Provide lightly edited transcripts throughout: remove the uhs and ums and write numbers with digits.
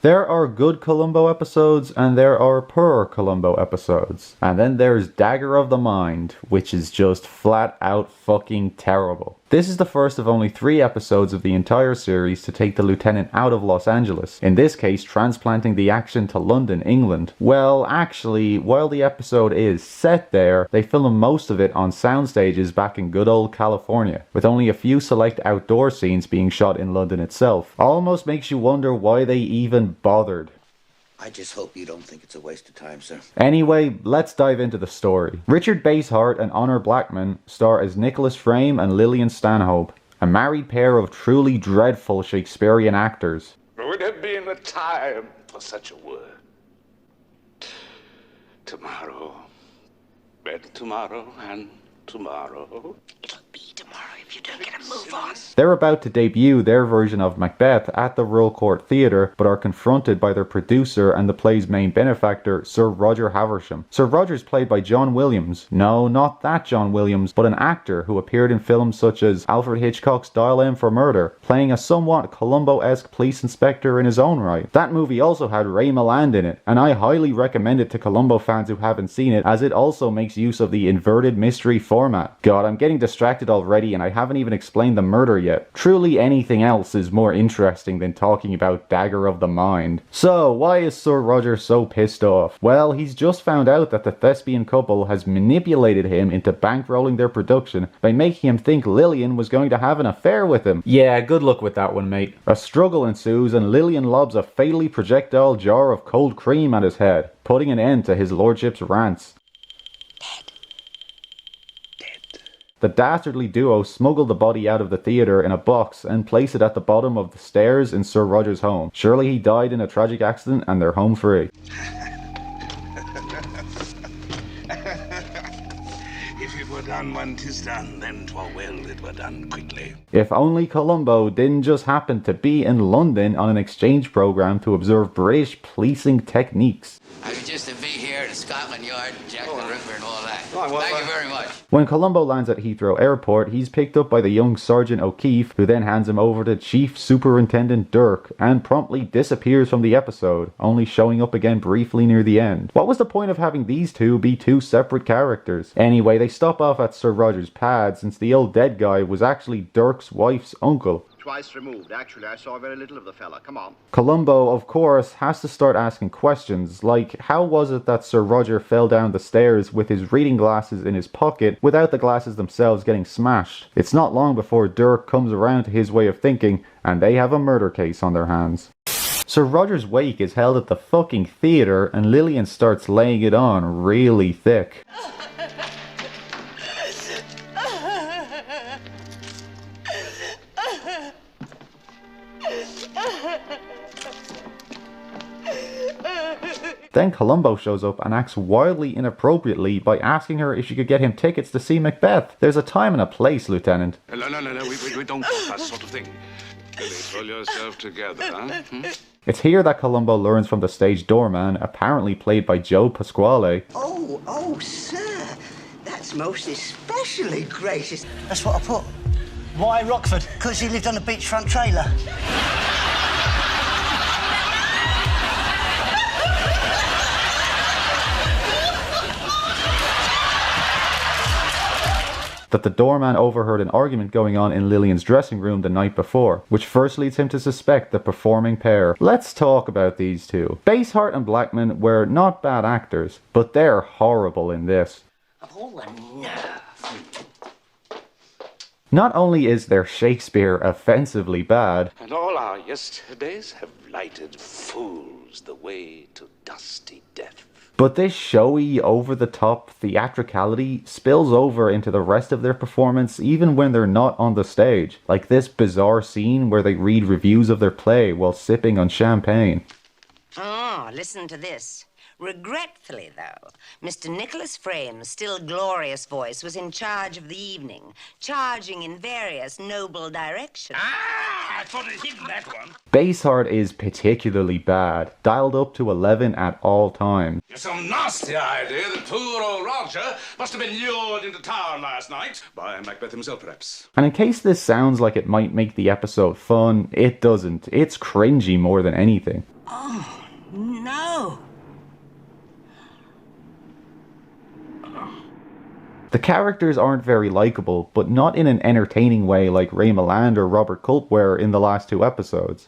There are good Columbo episodes and there are poor Columbo episodes. And then there's Dagger of the Mind, which is just flat out fucking terrible. This is the first of only 3 episodes of the entire series to take the lieutenant out of Los Angeles, in this case transplanting the action to London, England. Well, actually, while the episode is set there, they film most of it on sound stages back in good old California, with only a few select outdoor scenes being shot in London itself. Almost makes you wonder why they even bothered. I just hope you don't think it's a waste of time, sir. Anyway, let's dive into the story. Richard Basehart and Honor Blackman star as Nicholas Frame and Lillian Stanhope, a married pair of truly dreadful Shakespearean actors. Would have been a time for such a word. Tomorrow, then tomorrow, and tomorrow. It'll be tomorrow if you don't get a move on. They're about to debut their version of Macbeth at the Royal Court Theatre, but are confronted by their producer and the play's main benefactor, Sir Roger Havisham. Sir Roger's played by John Williams. No, not that John Williams, but an actor who appeared in films such as Alfred Hitchcock's Dial M for Murder, playing a somewhat Columbo-esque police inspector in his own right. That movie also had Ray Milland in it, and I highly recommend it to Columbo fans who haven't seen it, as it also makes use of the inverted mystery format. God, I'm getting distracted already and I haven't even explained the murder yet. Truly anything else is more interesting than talking about Dagger of the Mind. So, why is Sir Roger so pissed off? Well, he's just found out that the thespian couple has manipulated him into bankrolling their production by making him think Lillian was going to have an affair with him. Yeah, good luck with that one, mate. A struggle ensues and Lillian lobs a fatally projectile jar of cold cream at his head, putting an end to his lordship's rants. The dastardly duo smuggle the body out of the theatre in a box and place it at the bottom of the stairs in Sir Roger's home. Surely he died in a tragic accident and they're home free. If it were done when 'tis done, then 'twere well it were done quickly. If only Columbo didn't just happen to be in London on an exchange program to observe British policing techniques. I was just to be here at Scotland Yard, Jack the Ripper and all that. well, Thank you very much. When Columbo lands at Heathrow Airport, he's picked up by the young Sergeant O'Keefe, who then hands him over to Chief Superintendent Dirk, and promptly disappears from the episode, only showing up again briefly near the end. What was the point of having these two be 2 separate characters? Anyway, they stop off at Sir Roger's pad, since the old dead guy was actually Dirk's wife's uncle. Twice removed. Actually, I saw very little of the fella. Come on. Columbo, of course, has to start asking questions, like how was it that Sir Roger fell down the stairs with his reading glasses in his pocket without the glasses themselves getting smashed? It's not long before Dirk comes around to his way of thinking, and they have a murder case on their hands. Sir Roger's wake is held at the fucking theatre, and Lillian starts laying it on really thick. Then Columbo shows up and acts wildly inappropriately by asking her if she could get him tickets to see Macbeth. There's a time and a place, Lieutenant. No, we don't do that sort of thing. Really, pull yourself together, huh? It's here that Columbo learns from the stage doorman, apparently played by Joe Pasquale. Oh, sir. That's most especially gracious. That's what I put. Why Rockford? Because he lived on a beachfront trailer. That the doorman overheard an argument going on in Lillian's dressing room the night before, which first leads him to suspect the performing pair. Let's talk about these two. Basehart and Blackman were not bad actors, but they're horrible in this. Oh, a nerve. Not only is their Shakespeare offensively bad, And all our yesterdays have lighted fools the way to dusty death. but this showy, over-the-top theatricality spills over into the rest of their performance even when they're not on the stage, like this bizarre scene where they read reviews of their play while sipping on champagne. Oh, listen to this. Regretfully, though, Mr. Nicholas Frame's still glorious voice was in charge of the evening, charging in various noble directions. I thought I'd hidden that one. Basehart is particularly bad, dialed up to 11 at all times. It's some nasty idea that poor old Roger must have been lured into town last night by Macbeth himself, perhaps. And in case this sounds like it might make the episode fun, it doesn't. It's cringy more than anything. Oh, no. The characters aren't very likable, but not in an entertaining way like Ray Milland or Robert Culp were in the last two episodes.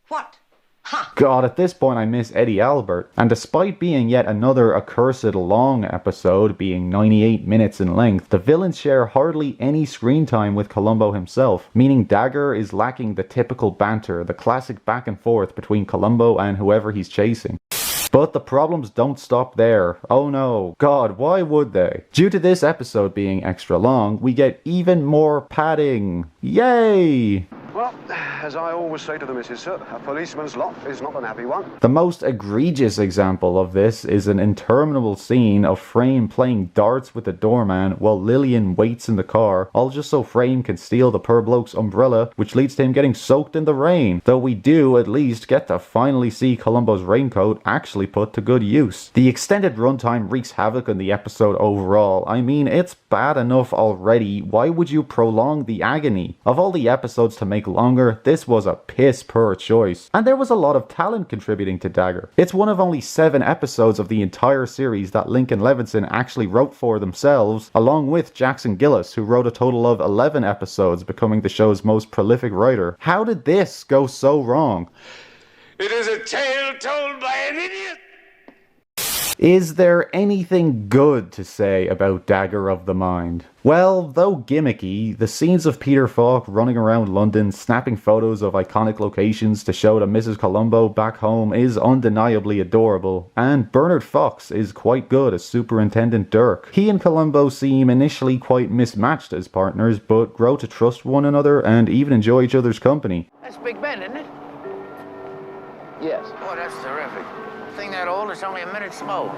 What? Huh? God, at this point I miss Eddie Albert. And despite being yet another accursed long episode, being 98 minutes in length, the villains share hardly any screen time with Columbo himself, meaning Dagger is lacking the typical banter, the classic back and forth between Columbo and whoever he's chasing. But the problems don't stop there. Oh no. God, why would they? Due to this episode being extra long, we get even more padding. Yay! Well, as I always say to the missus, sir, a policeman's lot is not an happy one. The most egregious example of this is an interminable scene of Frame playing darts with the doorman while Lillian waits in the car, all just so Frame can steal the poor bloke's umbrella, which leads to him getting soaked in the rain. Though we do at least get to finally see Columbo's raincoat actually put to good use. The extended runtime wreaks havoc on the episode overall. I mean, it's bad enough already. Why would you prolong the agony? Of all the episodes to make longer, this was a piss poor choice. And there was a lot of talent contributing to Dagger. It's one of only 7 episodes of the entire series that Lincoln Levinson actually wrote for themselves, along with Jackson Gillis, who wrote a total of 11 episodes, becoming the show's most prolific writer. How did this go so wrong? It is a tale told by an idiot. Is there anything good to say about Dagger of the Mind? Well, though gimmicky, the scenes of Peter Falk running around London snapping photos of iconic locations to show to Mrs. Columbo back home is undeniably adorable, and Bernard Fox is quite good as Superintendent Dirk. He and Columbo seem initially quite mismatched as partners, but grow to trust one another and even enjoy each other's company. That's Big Ben, isn't it? Yes. Oh, that's terrific. Thing that old, it's only a minute's smoke.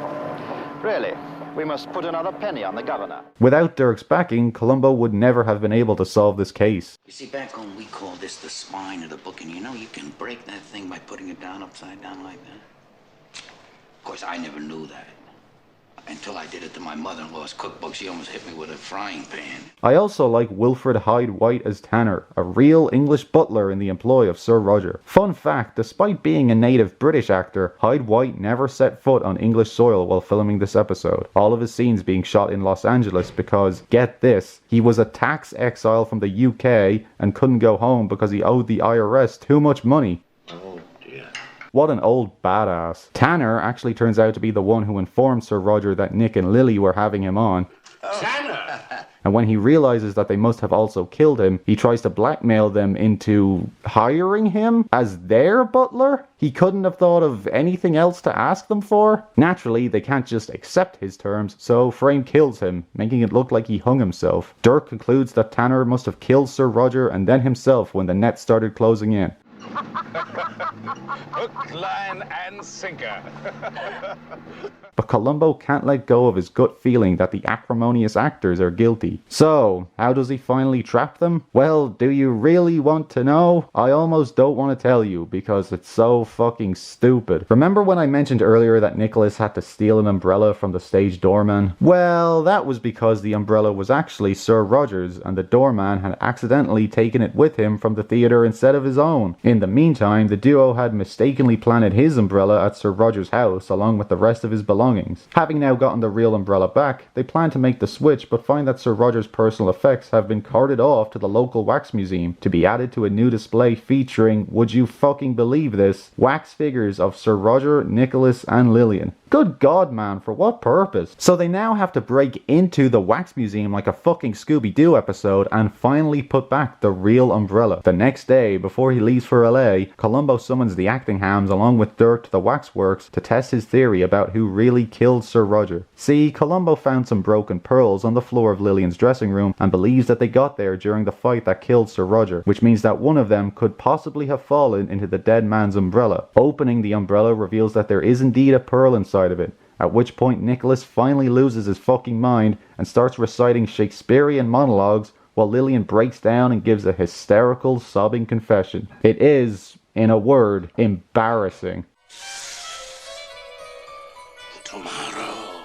Really? We must put another penny on the governor. Without Dirk's backing, Columbo would never have been able to solve this case. You see, back home we call this the spine of the book, and you know you can break that thing by putting it down upside down like that. Of course, I never knew that. Until I did it to my mother-in-law's cookbook. She almost hit me with a frying pan. I also like Wilfred Hyde White as Tanner, a real English butler in the employ of Sir Roger. Fun fact, despite being a native British actor, Hyde White never set foot on English soil while filming this episode. All of his scenes being shot in Los Angeles because, get this, he was a tax exile from the UK and couldn't go home because he owed the IRS too much money. What an old badass. Tanner actually turns out to be the one who informed Sir Roger that Nick and Lily were having him on. Tanner! And when he realizes that they must have also killed him, he tries to blackmail them into hiring him as their butler? He couldn't have thought of anything else to ask them for? Naturally, they can't just accept his terms, so Frame kills him, making it look like he hung himself. Dirk concludes that Tanner must have killed Sir Roger and then himself when the net started closing in. Hook, line, and sinker. But Columbo can't let go of his gut feeling that the acrimonious actors are guilty. So, how does he finally trap them? Well, do you really want to know? I almost don't want to tell you, because it's so fucking stupid. Remember when I mentioned earlier that Nicholas had to steal an umbrella from the stage doorman? Well, that was because the umbrella was actually Sir Roger's, and the doorman had accidentally taken it with him from the theatre instead of his own. In the meantime, the duo had mistakenly planted his umbrella at Sir Roger's house along with the rest of his belongings. Having now gotten the real umbrella back, they plan to make the switch but find that Sir Roger's personal effects have been carted off to the local wax museum to be added to a new display featuring, would you fucking believe this, wax figures of Sir Roger, Nicholas and Lillian. Good God, man, for what purpose? So they now have to break into the wax museum like a fucking Scooby-Doo episode and finally put back the real umbrella. The next day, before he leaves for LA, Columbo summons the acting hams along with Dirk to the waxworks to test his theory about who really killed Sir Roger. See, Columbo found some broken pearls on the floor of Lillian's dressing room and believes that they got there during the fight that killed Sir Roger, which means that one of them could possibly have fallen into the dead man's umbrella. Opening the umbrella reveals that there is indeed a pearl inside of it, at which point Nicholas finally loses his fucking mind and starts reciting Shakespearean monologues while Lillian breaks down and gives a hysterical, sobbing confession. It is, in a word, embarrassing. Tomorrow.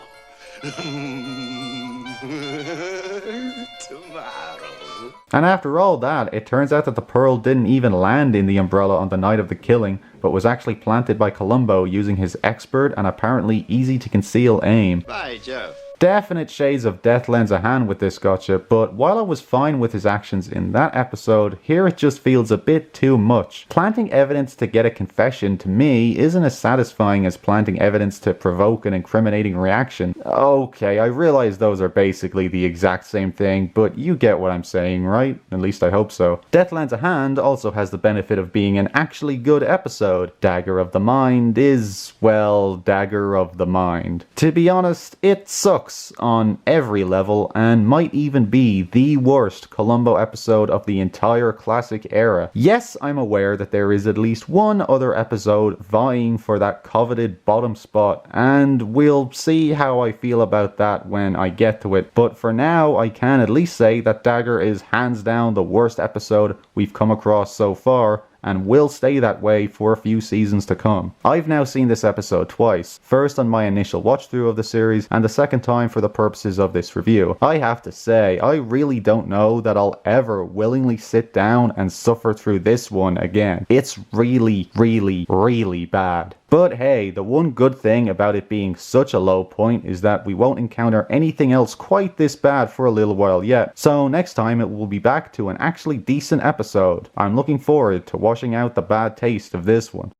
Tomorrow. And after all that, it turns out that the pearl didn't even land in the umbrella on the night of the killing, but was actually planted by Columbo using his expert and apparently easy to conceal aim. By Jove. Definite shades of Death lends a hand with this gotcha, but while I was fine with his actions in that episode, here it just feels a bit too much. Planting evidence to get a confession to me isn't as satisfying as planting evidence to provoke an incriminating reaction. Okay, I realize those are basically the exact same thing, but you get what I'm saying, right? At least I hope so. Death lends a hand also has the benefit of being an actually good episode. Dagger of the Mind is, well, Dagger of the Mind. To be honest, it sucks on every level and might even be the worst Columbo episode of the entire classic era. Yes, I'm aware that there is at least one other episode vying for that coveted bottom spot, and we'll see how I feel about that when I get to it, but for now I can at least say that Dagger is hands down the worst episode we've come across so far, and will stay that way for a few seasons to come. I've now seen this episode twice, first on my initial watch through of the series, and the second time for the purposes of this review. I have to say, I really don't know that I'll ever willingly sit down and suffer through this one again. It's really, really, really bad. But hey, the one good thing about it being such a low point is that we won't encounter anything else quite this bad for a little while yet. So next time it will be back to an actually decent episode. I'm looking forward to washing out the bad taste of this one.